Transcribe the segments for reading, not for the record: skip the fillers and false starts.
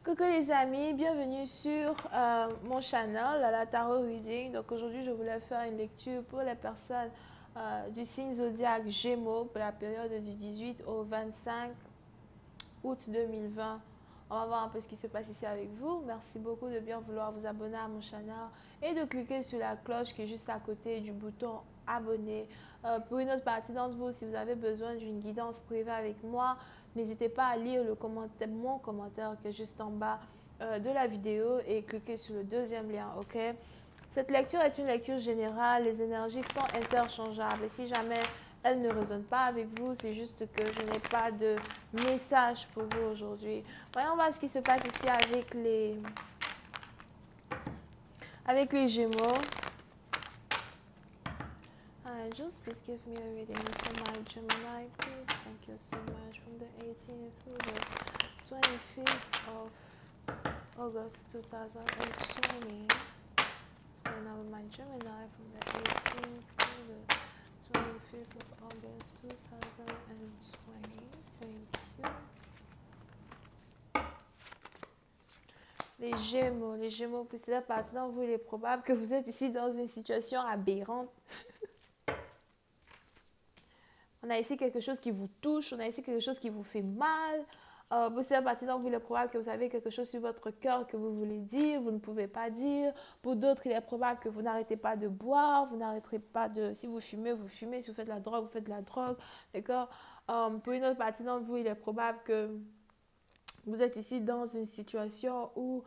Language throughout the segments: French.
Coucou les amis, bienvenue sur mon channel, la Tarot Reading. Donc aujourd'hui, je voulais faire une lecture pour les personnes du signe zodiaque Gémeaux pour la période du 18 au 25 août 2020. On va voir un peu ce qui se passe ici avec vous. Merci beaucoup de bien vouloir vous abonner à mon channel et de cliquer sur la cloche qui est juste à côté du bouton abonner. Pour une autre partie d'entre vous, si vous avez besoin d'une guidance privée avec moi, n'hésitez pas à lire mon commentaire qui est juste en bas de la vidéo et cliquez sur le deuxième lien, ok? Cette lecture est une lecture générale, les énergies sont interchangeables et si jamais elles ne résonnent pas avec vous, c'est juste que je n'ai pas de message pour vous aujourd'hui. Voyons voir ce qui se passe ici avec les Gémeaux. Angels, please give me a reading for my Gemini, please. Thank you so much. From the 18th through the 25th of August 2020. What's going on with my Gemini from the 18th through the 25th of August 2020? Thank you. Les Gémeaux, pour cette partie d'entre vous, il est probable que vous êtes ici dans une situation aberrante. On a ici quelque chose qui vous touche, on a ici quelque chose qui vous fait mal. Pour cette partie d'entre vous, il est probable que vous avez quelque chose sur votre cœur que vous voulez dire, vous ne pouvez pas dire. Pour d'autres, il est probable que vous n'arrêtez pas de boire, vous n'arrêterez pas de... Si vous fumez, vous fumez. Si vous faites de la drogue, vous faites de la drogue. D'accord? Pour une autre partie d'entre vous, il est probable que vous êtes ici dans une situation où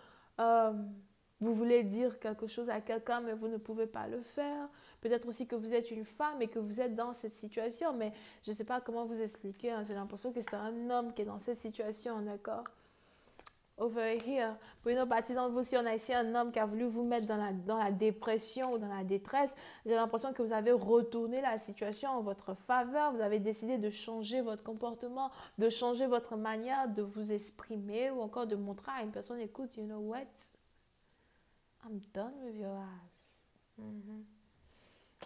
vous voulez dire quelque chose à quelqu'un, mais vous ne pouvez pas le faire. Peut-être aussi que vous êtes une femme et que vous êtes dans cette situation, mais je ne sais pas comment vous expliquer. Hein. J'ai l'impression que c'est un homme qui est dans cette situation, d'accord? Over here. Pour une autre partie d'entre vous, si on a ici un homme qui a voulu vous mettre dans la dépression ou dans la détresse, j'ai l'impression que vous avez retourné la situation en votre faveur. Vous avez décidé de changer votre comportement, de changer votre manière de vous exprimer ou encore de montrer à une personne, écoute, you know what? I'm done with your ass.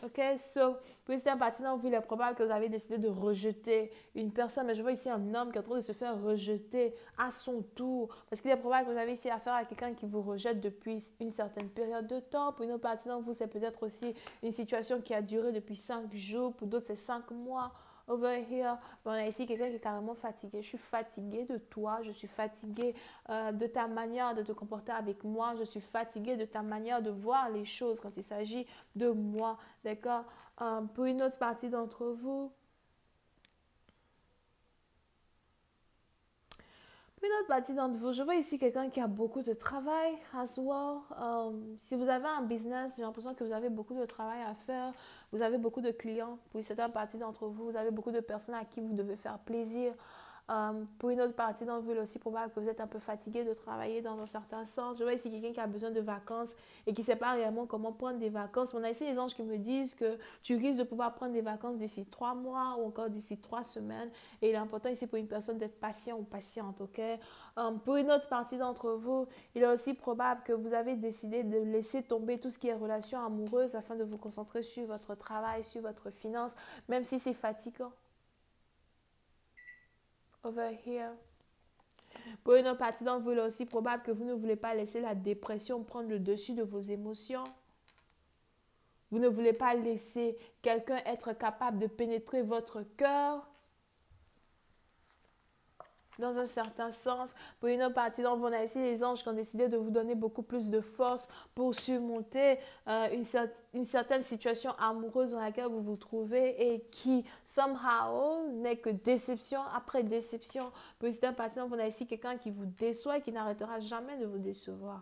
Ok, so, pour cette partie d'entre vous, il est probable que vous avez décidé de rejeter une personne, mais je vois ici un homme qui est en train de se faire rejeter à son tour, parce qu'il est probable que vous avez ici affaire à quelqu'un qui vous rejette depuis une certaine période de temps. Pour une autre partie d'entre vous, c'est peut-être aussi une situation qui a duré depuis 5 jours, pour d'autres c'est 5 mois. Over here, on a ici quelqu'un qui est carrément fatigué. Je suis fatiguée de toi, je suis fatiguée de ta manière de te comporter avec moi, je suis fatiguée de ta manière de voir les choses quand il s'agit de moi, d'accord? Pour une autre partie d'entre vous, une autre partie d'entre vous, je vois ici quelqu'un qui a beaucoup de travail as well. Si vous avez un business, j'ai l'impression que vous avez beaucoup de travail à faire. Vous avez beaucoup de clients. Pour certaines parties d'entre vous, vous avez beaucoup de personnes à qui vous devez faire plaisir. Pour une autre partie d'entre vous, il est aussi probable que vous êtes un peu fatigué de travailler dans un certain sens. Je vois ici quelqu'un qui a besoin de vacances et qui ne sait pas réellement comment prendre des vacances. On a ici les anges qui me disent que tu risques de pouvoir prendre des vacances d'ici 3 mois ou encore d'ici 3 semaines. Et il est important ici pour une personne d'être patient ou patiente, ok? Pour une autre partie d'entre vous, il est aussi probable que vous avez décidé de laisser tomber tout ce qui est relation amoureuse afin de vous concentrer sur votre travail, sur votre finance, même si c'est fatigant. Over here. Pour une autre partie d'entre vous, il est aussi probable que vous ne voulez pas laisser la dépression prendre le dessus de vos émotions. Vous ne voulez pas laisser quelqu'un être capable de pénétrer votre cœur dans un certain sens. Pour une autre partie d'entre vous, on a ici les anges qui ont décidé de vous donner beaucoup plus de force pour surmonter une certaine situation amoureuse dans laquelle vous vous trouvez et qui, somehow, n'est que déception après déception. Pour une autre partie d'entre vous, on a ici quelqu'un qui vous déçoit et qui n'arrêtera jamais de vous décevoir.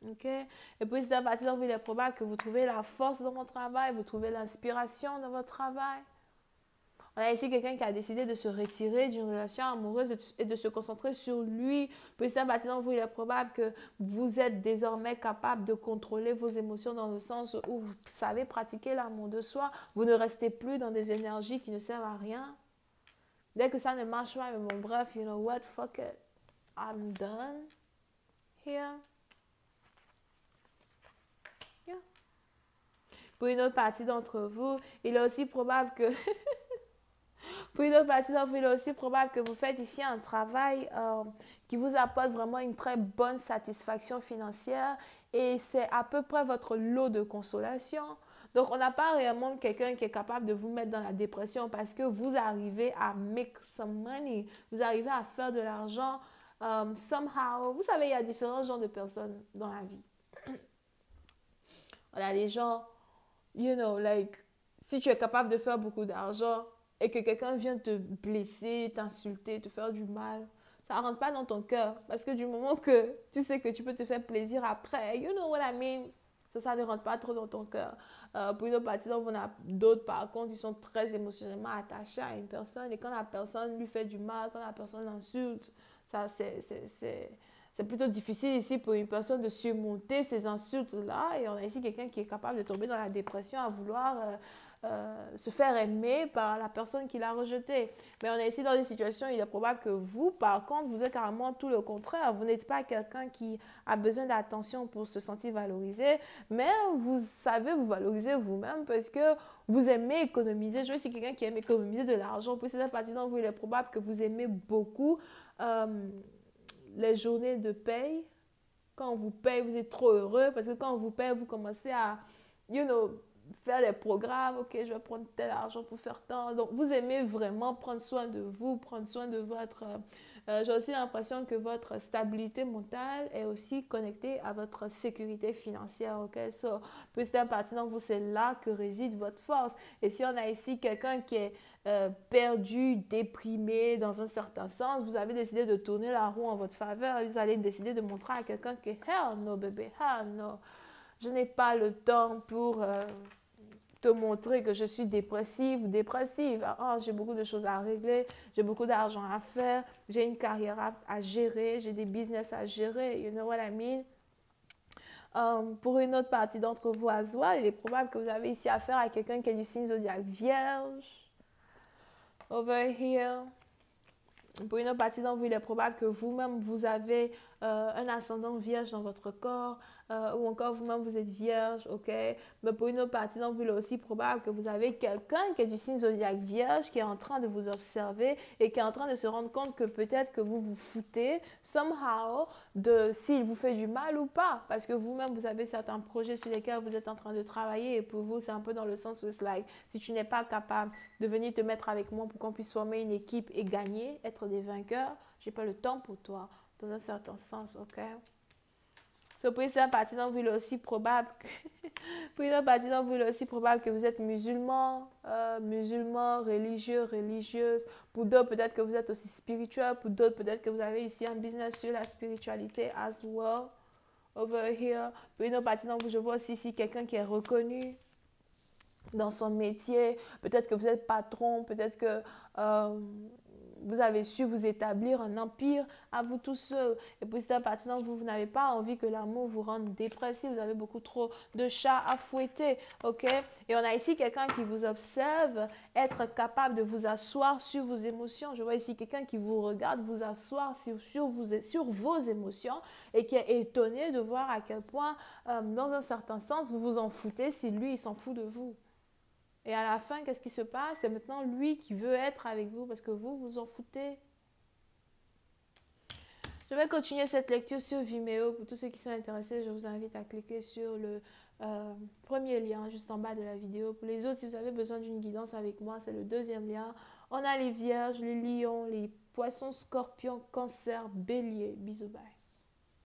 Ok? Et puis, c'est à partir d'entre vous, il est probable que vous trouvez la force dans votre travail, vous trouvez l'inspiration dans votre travail. On a ici quelqu'un qui a décidé de se retirer d'une relation amoureuse et de se concentrer sur lui. Puis ça, d'entre vous, il est probable que vous êtes désormais capable de contrôler vos émotions dans le sens où vous savez pratiquer l'amour de soi. Vous ne restez plus dans des énergies qui ne servent à rien. Dès que ça ne marche pas, mais bon, bref, you know what, fuck it. I'm done here. Yeah. Pour une autre partie d'entre vous, il est aussi probable que... Pour une autre partie d'entre vous, il est aussi probable que vous faites ici un travail qui vous apporte vraiment une très bonne satisfaction financière et c'est à peu près votre lot de consolation. Donc, on n'a pas réellement quelqu'un qui est capable de vous mettre dans la dépression parce que vous arrivez à make some money. Vous arrivez à faire de l'argent somehow. Vous savez, il y a différents genres de personnes dans la vie. On a des gens, you know, like, si tu es capable de faire beaucoup d'argent et que quelqu'un vient te blesser, t'insulter, te faire du mal, ça ne rentre pas dans ton cœur. Parce que du moment que tu sais que tu peux te faire plaisir après, you know what I mean, ça ne rentre pas trop dans ton cœur. Pour une autre partie, on a d'autres, par contre, ils sont très émotionnellement attachés à une personne. Et quand la personne lui fait du mal, quand la personne l'insulte, ça, c'est plutôt difficile ici pour une personne de surmonter ces insultes-là. Et on a ici quelqu'un qui est capable de tomber dans la dépression à vouloir se faire aimer par la personne qui l'a rejeté. Mais on est ici dans des situations où il est probable que vous, par contre, vous êtes carrément tout le contraire. Vous n'êtes pas quelqu'un qui a besoin d'attention pour se sentir valorisé, mais vous savez vous valoriser vous-même parce que vous aimez économiser. Je veux dire, quelqu'un qui aime économiser de l'argent. Pour cette partie d'entre vous, il est probable que vous aimez beaucoup les journées de paye. Quand on vous paye, vous êtes trop heureux parce que quand on vous paye, vous commencez à, you know, faire des programmes, ok, je vais prendre tel argent pour faire tant. Donc, vous aimez vraiment prendre soin de vous, prendre soin de votre... j'ai aussi l'impression que votre stabilité mentale est aussi connectée à votre sécurité financière, ok? So, pour certaines parties d'entre vous, c'est là que réside votre force. Et si on a ici quelqu'un qui est perdu, déprimé dans un certain sens, vous avez décidé de tourner la roue en votre faveur, vous allez décider de montrer à quelqu'un que hell no, bébé, hell no, je n'ai pas le temps pour te montrer que je suis dépressive ou dépressive. Ah, j'ai beaucoup de choses à régler, j'ai beaucoup d'argent à faire, j'ai une carrière à gérer, j'ai des business à gérer, you know what I mean? Pour une autre partie d'entre vous à Zoa, il est probable que vous avez ici affaire à quelqu'un qui est du signe zodiaque vierge. Over here. Pour une autre partie d'entre vous, il est probable que vous-même, vous avez un ascendant vierge dans votre corps ou encore vous-même, vous êtes vierge, ok? Mais pour une autre partie d'entre vous, il est aussi probable que vous avez quelqu'un qui est du signe zodiaque vierge qui est en train de vous observer et qui est en train de se rendre compte que peut-être que vous vous foutez somehow de s'il vous fait du mal ou pas. Parce que vous-même, vous avez certains projets sur lesquels vous êtes en train de travailler et pour vous, c'est un peu dans le sens où c'est like, si tu n'es pas capable de venir te mettre avec moi pour qu'on puisse former une équipe et gagner, être des vainqueurs, j'ai pas le temps pour toi, dans un certain sens, ok? So, pour une partie d'entre vous, il est aussi probable que, pour une partie d'entre vous, il est aussi probable que vous êtes musulman, musulman, religieux, religieuse. Pour d'autres, peut-être que vous êtes aussi spirituel. Pour d'autres, peut-être que vous avez ici un business sur la spiritualité as well, over here. Pour une partie d'entre vous, je vois aussi ici quelqu'un qui est reconnu dans son métier. Peut-être que vous êtes patron, peut-être que vous avez su vous établir un empire à vous tout seul. Et puis c'est à partir d'entre vous, vous n'avez pas envie que l'amour vous rende dépressif. Vous avez beaucoup trop de chats à fouetter, ok? Et on a ici quelqu'un qui vous observe, être capable de vous asseoir sur vos émotions. Je vois ici quelqu'un qui vous regarde vous asseoir sur vos émotions et qui est étonné de voir à quel point, dans un certain sens, vous vous en foutez si lui, il s'en fout de vous. Et à la fin, qu'est-ce qui se passe? C'est maintenant lui qui veut être avec vous parce que vous vous en foutez. Je vais continuer cette lecture sur Vimeo. Pour tous ceux qui sont intéressés, je vous invite à cliquer sur le premier lien juste en bas de la vidéo. Pour les autres, si vous avez besoin d'une guidance avec moi, c'est le deuxième lien. On a les vierges, les lions, les poissons, scorpions, cancer, bélier. Bisous, bye.